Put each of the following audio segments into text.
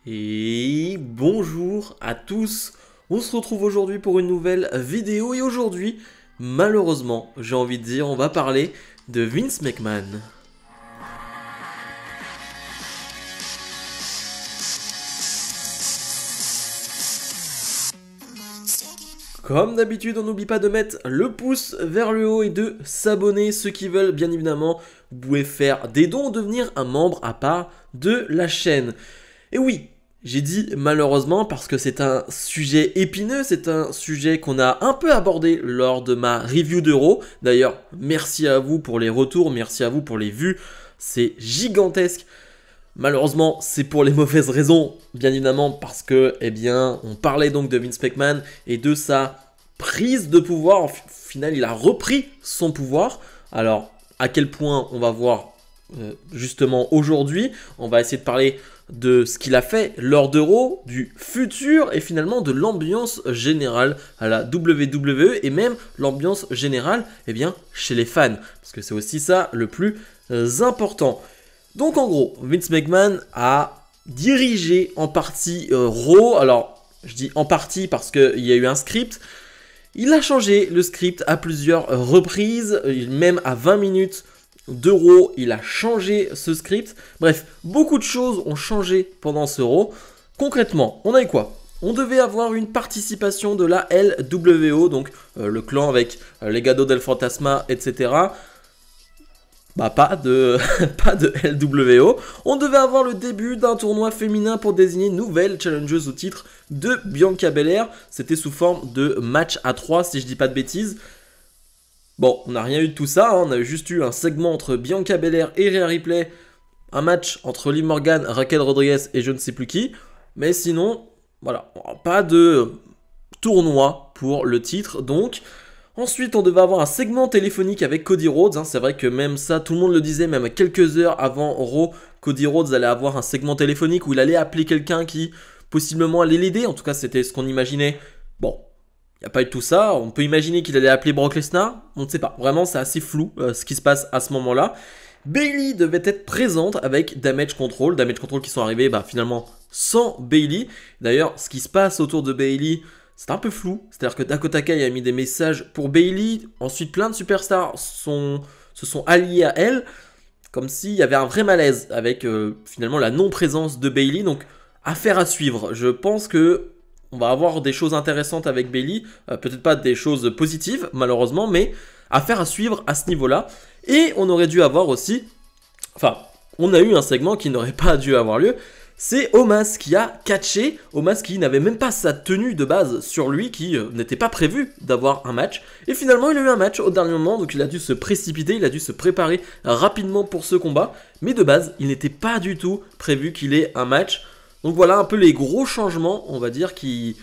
Et bonjour à tous, on se retrouve aujourd'hui pour une nouvelle vidéo et aujourd'hui, malheureusement, j'ai envie de dire, on va parler de Vince McMahon. Comme d'habitude, on n'oublie pas de mettre le pouce vers le haut et de s'abonner. Ceux qui veulent, bien évidemment, vous pouvez faire des dons ou devenir un membre à part de la chaîne. Et oui, j'ai dit malheureusement parce que c'est un sujet épineux, c'est un sujet qu'on a un peu abordé lors de ma review d'Euro. D'ailleurs, merci à vous pour les retours, merci à vous pour les vues, c'est gigantesque. Malheureusement, c'est pour les mauvaises raisons, bien évidemment, parce que, eh bien, on parlait donc de Vince McMahon et de sa prise de pouvoir. Au final, il a repris son pouvoir. Alors, à quel point on va voir justement aujourd'hui. On va essayer de parler de ce qu'il a fait lors d'Euro, du futur et finalement de l'ambiance générale à la WWE et même l'ambiance générale, eh bien, chez les fans. Parce que c'est aussi ça le plus important. Donc en gros, Vince McMahon a dirigé en partie Raw. Alors, je dis en partie parce qu'il y a eu un script. Il a changé le script à plusieurs reprises, même à 20 minutes de Raw, il a changé ce script. Bref, beaucoup de choses ont changé pendant ce Raw. Concrètement, on a eu quoi? On devait avoir une participation de la LWO, donc le clan avec Legado del Fantasma, etc. Bah pas de LWO. On devait avoir le début d'un tournoi féminin pour désigner une nouvelle challengeuse au titre de Bianca Belair. C'était sous forme de match à 3 si je dis pas de bêtises. Bon, on n'a rien eu de tout ça, hein. On a juste eu un segment entre Bianca Belair et Rhea Ripley. Un match entre Liv Morgan, Raquel Rodriguez et je ne sais plus qui. Mais sinon, voilà, pas de tournoi pour le titre donc. Ensuite, on devait avoir un segment téléphonique avec Cody Rhodes. Hein. C'est vrai que même ça, tout le monde le disait, même quelques heures avant Raw, Cody Rhodes allait avoir un segment téléphonique où il allait appeler quelqu'un qui possiblement allait l'aider. En tout cas, c'était ce qu'on imaginait. Bon, il n'y a pas eu tout ça. On peut imaginer qu'il allait appeler Brock Lesnar. On ne sait pas. Vraiment, c'est assez flou ce qui se passe à ce moment-là. Bayley devait être présente avec Damage Control. Damage Control qui sont arrivés finalement sans Bayley. D'ailleurs, ce qui se passe autour de Bayley, c'est un peu flou, c'est-à-dire que Dakota Kai a mis des messages pour Bayley, ensuite plein de superstars se sont alliés à elle, comme s'il y avait un vrai malaise avec finalement la non-présence de Bayley, donc affaire à suivre. Je pense que on va avoir des choses intéressantes avec Bayley, peut-être pas des choses positives malheureusement, mais affaire à suivre à ce niveau-là. Et on aurait dû avoir aussi, enfin, on a eu un segment qui n'aurait pas dû avoir lieu. C'est Omos qui a catché, Omos qui n'avait même pas sa tenue de base sur lui, qui n'était pas prévu d'avoir un match. Et finalement, il a eu un match au dernier moment, donc il a dû se précipiter, il a dû se préparer rapidement pour ce combat. Mais de base, il n'était pas du tout prévu qu'il ait un match. Donc voilà un peu les gros changements, on va dire, qui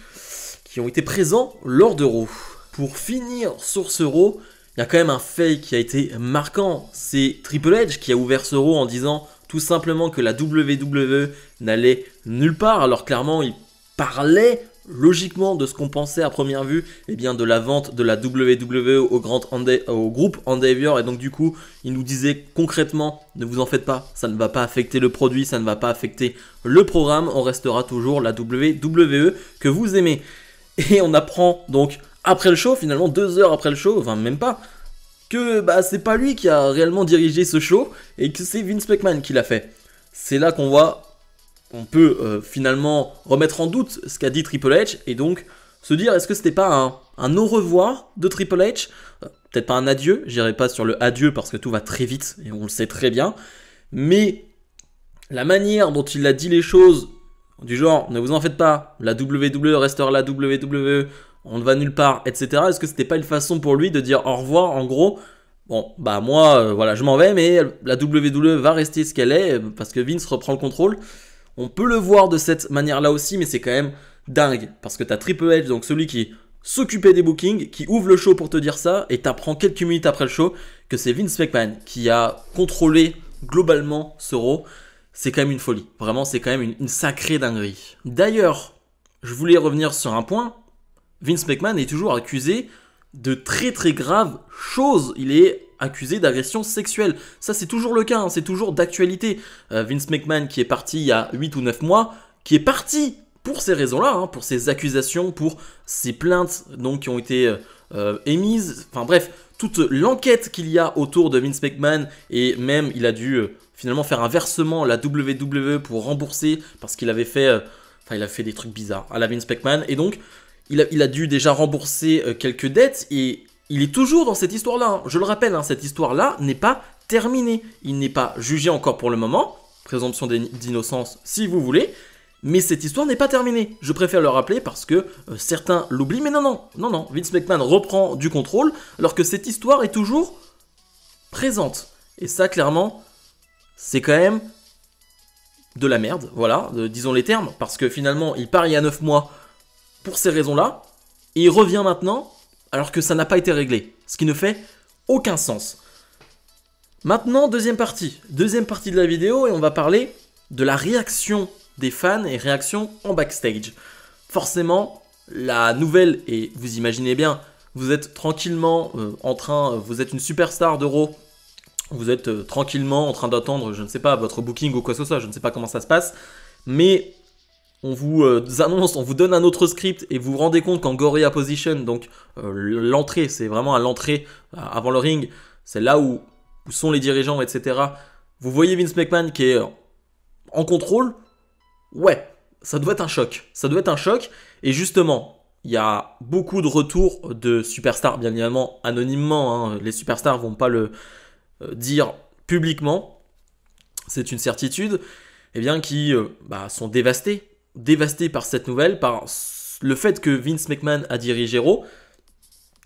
ont été présents lors de Raw. Pour finir sur ce Raw, il y a quand même un fait qui a été marquant. C'est Triple H qui a ouvert ce Raw en disant tout simplement que la WWE n'allait nulle part. Alors clairement, il parlait logiquement de ce qu'on pensait à première vue, et bien de la vente de la WWE au groupe Endeavor. Et donc du coup, il nous disait concrètement, ne vous en faites pas, ça ne va pas affecter le produit, ça ne va pas affecter le programme, on restera toujours la WWE que vous aimez. Et on apprend donc après le show, finalement 2 heures après le show, enfin même pas, que c'est pas lui qui a réellement dirigé ce show et que c'est Vince McMahon qui l'a fait. C'est là qu'on voit, on peut finalement remettre en doute ce qu'a dit Triple H et donc se dire est-ce que c'était pas un au revoir de Triple H, peut-être pas un adieu, j'irai pas sur le adieu parce que tout va très vite et on le sait très bien, mais la manière dont il a dit les choses, du genre ne vous en faites pas, la WWE restera la WWE, on ne va nulle part, etc. Est-ce que c'était pas une façon pour lui de dire au revoir en gros? Bon, moi, voilà, je m'en vais, mais la WWE va rester ce qu'elle est, parce que Vince reprend le contrôle. On peut le voir de cette manière-là aussi, mais c'est quand même dingue, parce que t'as Triple H, donc celui qui s'occupait des bookings, qui ouvre le show pour te dire ça, et t'apprends quelques minutes après le show que c'est Vince McMahon qui a contrôlé globalement ce Raw. C'est quand même une folie, vraiment, c'est quand même une sacrée dinguerie. D'ailleurs, je voulais revenir sur un point. Vince McMahon est toujours accusé de très très graves choses. Il est accusé d'agression sexuelle. Ça c'est toujours le cas, hein, c'est toujours d'actualité. Vince McMahon qui est parti il y a 8 ou 9 mois, qui est parti pour ces raisons-là, hein, pour ces accusations, pour ces plaintes donc, qui ont été émises. Enfin bref, toute l'enquête qu'il y a autour de Vince McMahon, et même il a dû finalement faire un versement à la WWE pour rembourser parce qu'il avait fait, il a fait des trucs bizarres à la Vince McMahon, et donc il a dû déjà rembourser quelques dettes, et il est toujours dans cette histoire-là. Hein. Je le rappelle, hein, cette histoire-là n'est pas terminée. Il n'est pas jugé encore pour le moment, présomption d'innocence si vous voulez, mais cette histoire n'est pas terminée. Je préfère le rappeler parce que certains l'oublient, mais non, Vince McMahon reprend du contrôle alors que cette histoire est toujours présente. Et ça, clairement, c'est quand même de la merde, voilà, disons les termes, parce que finalement, il part il y a 9 mois pour ces raisons-là, et il revient maintenant alors que ça n'a pas été réglé, ce qui ne fait aucun sens. Maintenant, deuxième partie de la vidéo, et on va parler de la réaction des fans et réaction en backstage. Forcément, la nouvelle, et vous imaginez bien, vous êtes tranquillement vous êtes une superstar de Raw, vous êtes tranquillement en train d'attendre, je ne sais pas, votre booking ou quoi que ce soit, je ne sais pas comment ça se passe, mais on vous annonce, on vous donne un autre script et vous vous rendez compte qu'en Gorilla Position, donc l'entrée, c'est vraiment à l'entrée avant le ring, c'est là où sont les dirigeants, etc. Vous voyez Vince McMahon qui est en contrôle. Ouais, ça doit être un choc. Ça doit être un choc. Et justement, il y a beaucoup de retours de superstars, bien évidemment anonymement. Hein. Les superstars ne vont pas le dire publiquement. C'est une certitude. Eh bien, qui sont dévastés. Dévastés par cette nouvelle, par le fait que Vince McMahon a dirigé Raw.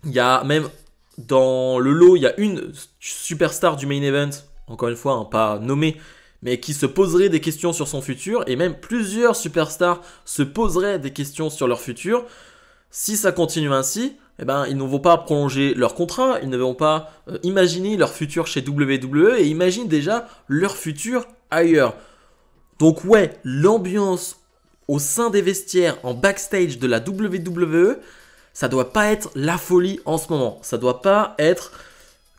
Il y a même dans le lot, il y a une superstar du main event, encore une fois, hein, pas nommée, mais qui se poserait des questions sur son futur, et même plusieurs superstars se poseraient des questions sur leur futur. Si ça continue ainsi, eh ben, ils ne vont pas prolonger leur contrat, ils ne vont pas imaginer leur futur chez WWE, et imaginent déjà leur futur ailleurs. Donc ouais, l'ambiance au sein des vestiaires, en backstage de la WWE, ça doit pas être la folie en ce moment. Ça doit pas être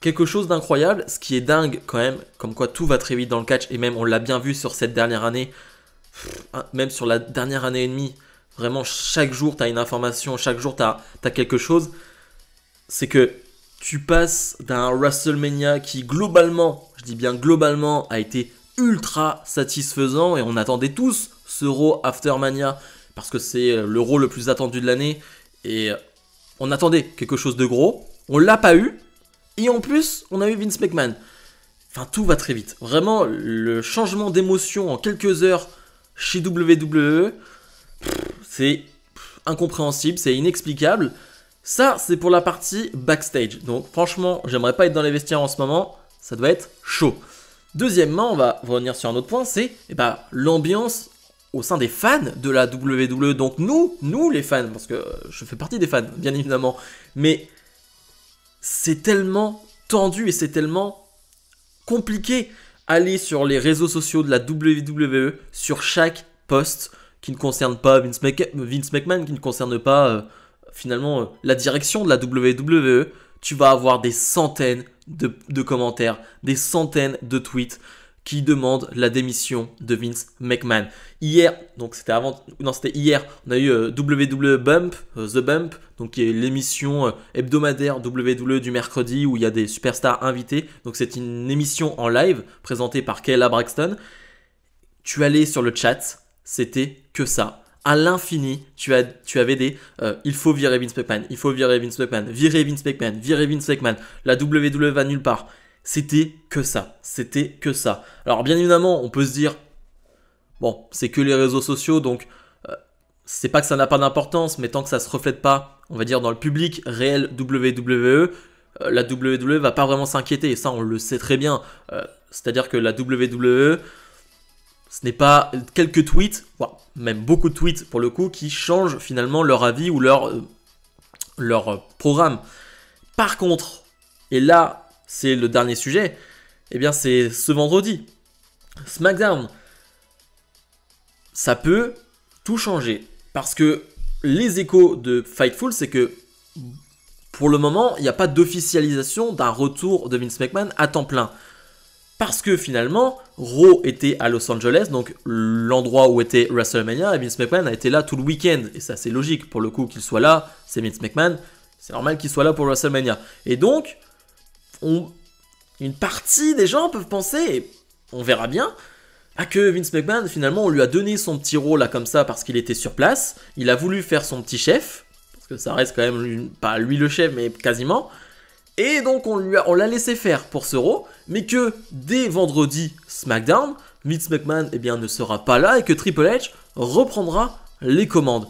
quelque chose d'incroyable. Ce qui est dingue quand même, comme quoi tout va très vite dans le catch. Et même on l'a bien vu sur cette dernière année. Même sur la dernière année et demie. Vraiment chaque jour tu as une information. Chaque jour tu as quelque chose. C'est que tu passes d'un WrestleMania qui globalement, je dis bien globalement, a été ultra satisfaisant. Et on attendait tous ce Raw After Mania. Parce que c'est le Raw le plus attendu de l'année. Et on attendait quelque chose de gros, on l'a pas eu, et en plus, on a eu Vince McMahon. Enfin, tout va très vite. Vraiment, le changement d'émotion en quelques heures chez WWE, c'est incompréhensible, c'est inexplicable. Ça, c'est pour la partie backstage. Donc, franchement, j'aimerais pas être dans les vestiaires en ce moment, ça doit être chaud. Deuxièmement, on va revenir sur un autre point, c'est l'ambiance au sein des fans de la WWE, donc nous les fans, parce que je fais partie des fans, bien évidemment, mais c'est tellement tendu et c'est tellement compliqué. Aller sur les réseaux sociaux de la WWE, sur chaque post qui ne concerne pas Vince McMahon, qui ne concerne pas finalement la direction de la WWE, tu vas avoir des centaines de commentaires, des centaines de tweets qui demande la démission de Vince McMahon. Hier, donc c'était hier, on a eu WWE Bump, The Bump, donc qui est l'émission hebdomadaire WWE du mercredi où il y a des superstars invités. Donc c'est une émission en live présentée par Kayla Braxton. Tu allais sur le chat, c'était que ça. À l'infini, tu avais des il faut virer Vince McMahon, il faut virer Vince McMahon, virer Vince McMahon, virer Vince McMahon, la WWE va nulle part. C'était que ça, c'était que ça. Alors bien évidemment, on peut se dire, bon, c'est que les réseaux sociaux, donc c'est pas que ça n'a pas d'importance, mais tant que ça se reflète pas, on va dire, dans le public réel WWE, la WWE va pas vraiment s'inquiéter, et ça on le sait très bien. C'est-à-dire que la WWE, ce n'est pas quelques tweets, même beaucoup de tweets pour le coup, qui changent finalement leur avis ou leur programme. Par contre, et là, c'est le dernier sujet, eh bien c'est ce vendredi, SmackDown. Ça peut tout changer, parce que les échos de Fightful, c'est que pour le moment, il n'y a pas d'officialisation d'un retour de Vince McMahon à temps plein. Parce que finalement, Raw était à Los Angeles, donc l'endroit où était WrestleMania, et Vince McMahon a été là tout le week-end. Et ça, c'est logique, pour le coup, qu'il soit là, c'est Vince McMahon, c'est normal qu'il soit là pour WrestleMania. Et donc, une partie des gens peuvent penser, et on verra bien, que Vince McMahon, finalement, on lui a donné son petit rôle là comme ça parce qu'il était sur place. Il a voulu faire son petit chef, parce que ça reste quand même, pas lui le chef, mais quasiment. Et donc on l'a laissé faire pour ce Raw, mais que dès vendredi SmackDown, Vince McMahon eh bien, ne sera pas là et que Triple H reprendra les commandes.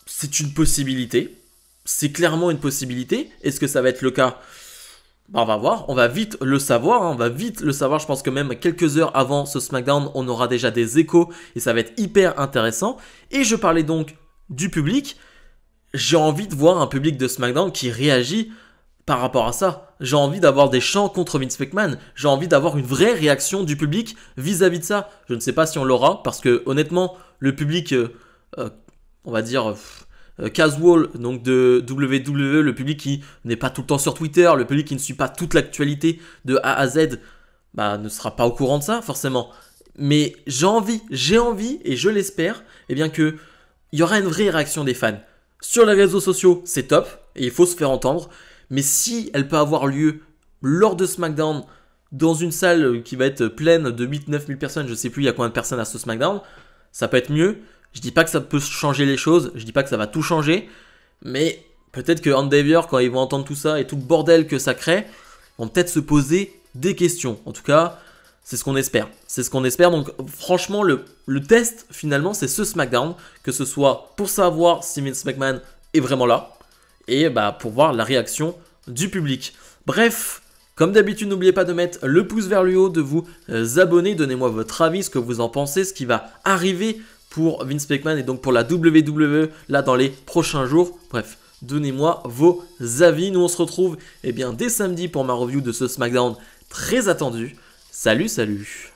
C'est une possibilité, c'est clairement une possibilité. Est-ce que ça va être le cas? On va voir, on va vite le savoir, hein. On va vite le savoir. Je pense que même quelques heures avant ce SmackDown, on aura déjà des échos et ça va être hyper intéressant. Et je parlais donc du public. J'ai envie de voir un public de SmackDown qui réagit par rapport à ça. J'ai envie d'avoir des chants contre Vince McMahon. J'ai envie d'avoir une vraie réaction du public vis-à-vis de ça. Je ne sais pas si on l'aura parce que honnêtement, le public, on va dire casual, donc de WWE, le public qui n'est pas tout le temps sur Twitter, le public qui ne suit pas toute l'actualité de A à Z, ne sera pas au courant de ça forcément. Mais j'ai envie et je l'espère, eh bien que il y aura une vraie réaction des fans. Sur les réseaux sociaux, c'est top et il faut se faire entendre. Mais si elle peut avoir lieu lors de SmackDown dans une salle qui va être pleine de 8-9 000 personnes, je sais plus il y a combien de personnes à ce SmackDown, ça peut être mieux. Je dis pas que ça peut changer les choses, je dis pas que ça va tout changer, mais peut-être que Endeavor, quand ils vont entendre tout ça et tout le bordel que ça crée, vont peut-être se poser des questions. En tout cas, c'est ce qu'on espère. C'est ce qu'on espère. Donc franchement, le test finalement, c'est ce SmackDown, que ce soit pour savoir si Vince McMahon est vraiment là, et pour voir la réaction du public. Bref, comme d'habitude, n'oubliez pas de mettre le pouce vers le haut, de vous abonner, donnez-moi votre avis, ce que vous en pensez, ce qui va arriver pour Vince McMahon et donc pour la WWE là dans les prochains jours. Bref, donnez-moi vos avis. Nous on se retrouve dès samedi pour ma review de ce SmackDown très attendu. Salut, salut!